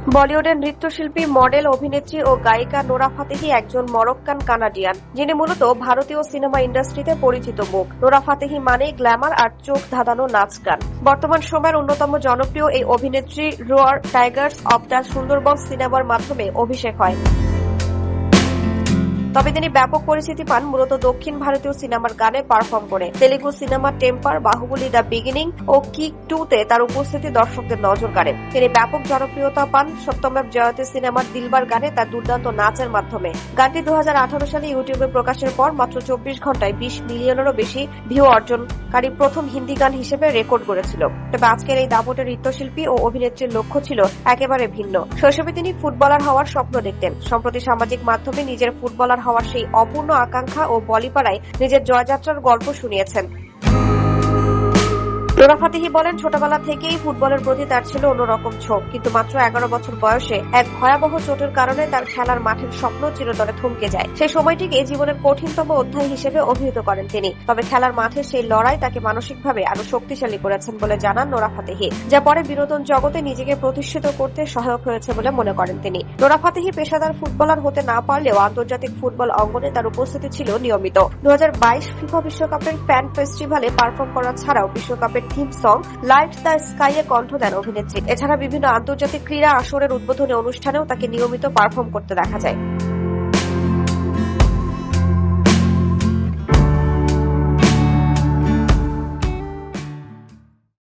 বলিউডের নৃত্যশিল্পী, মডেল, অভিনেত্রী ও গায়িকা নোরা ফাতেহি একজন মরক্কান কানাডিয়ান, যিনি মূলত ভারতীয় সিনেমা ইন্ডাস্ট্রিতে পরিচিত মুখ। নোরা ফাতেহি মানেই গ্ল্যামার আর চোখ ধাঁধানো নাচ গান। বর্তমান সময়ের অন্যতম জনপ্রিয় এই অভিনেত্রী রোয়ার টাইগার্স অব দ্য সুন্দরবন সিনেমার মাধ্যমে অভিষেক হয়। তবে তিনি ব্যাপক পরিচিতি পান মূলত দক্ষিণ ভারতীয় সিনেমার গানে পারফর্ম করে। তেলুগু সিনেমা টেম্পার, বাহুবলী, দ্য বিগিনিং ও কিক 2 তে তার উপস্থিতি দর্শকদের নজর কাড়ে। তিনি ব্যাপক জনপ্রিয়তা পান সত্যমেব জয়তে সিনেমার দিলবার গানে তার দুর্দান্ত নাচের মাধ্যমে। গানটি 2018 সালে ইউটিউবে প্রকাশের পর মাত্র 24 ঘন্টায় 20 মিলিয়নেরও বেশি ভিউ অর্জনকারী প্রথম হিন্দি গান হিসেবে রেকর্ড করেছিল। তবে আজকের এই দাপটের নৃত্যশিল্পী ও অভিনেত্রীর লক্ষ্য ছিল একেবারে ভিন্ন। শৈশবে তিনি ফুটবলার হওয়ার স্বপ্ন দেখতেন। সম্প্রতি সামাজিক মাধ্যমে নিজের ফুটবলার হওয়ার সেই অপূর্ণ আকাঙ্ক্ষা ও বলিপাড়ায় নিজের জয়যাত্রার গল্প শুনিয়েছেন। নোরা ফাতেহি বলেন, ছোটবেলা থেকেই ফুটবলের প্রতি তার ছিল অন্যরকম ঝোঁক, কিন্তু মাত্র 11 বছর বয়সে এক ভয়াবহ চোটের কারণে তার খেলার মাঠের স্বপ্ন চিরতরে থমকে যায়। সেই সময়টিকে জীবনের কঠিনতম অধ্যায় হিসেবে অভিহিত করেন তিনি। তবে খেলার মাঠে সেই লড়াই তাকে মানসিকভাবে আরো শক্তিশালী করেছেন বলে জানান নোরা ফাতেহি, যা পরে বিনোদন জগতে নিজেকে প্রতিষ্ঠিত করতে সহায়ক হয়েছে বলে মনে করেন তিনি। নোরা ফাতেহি পেশাদার ফুটবলার হতে না পারলেও আন্তর্জাতিক ফুটবল অঙ্গনে তার উপস্থিতি ছিল নিয়মিত। 2022 ফিফা বিশ্বকাপের ফ্যান ফেস্টিভ্যালে পারফর্ম করা ছাড়াও বিশ্বকাপের theme song light the sky এ কণ্ঠ দেন অভিনেত্রী। এছাড়া বিভিন্ন আন্তর্জাতিক ক্রীড়া আসরের উদ্বোধনী অনুষ্ঠানেও তাকে নিয়মিত পারফর্ম করতে দেখা যায়।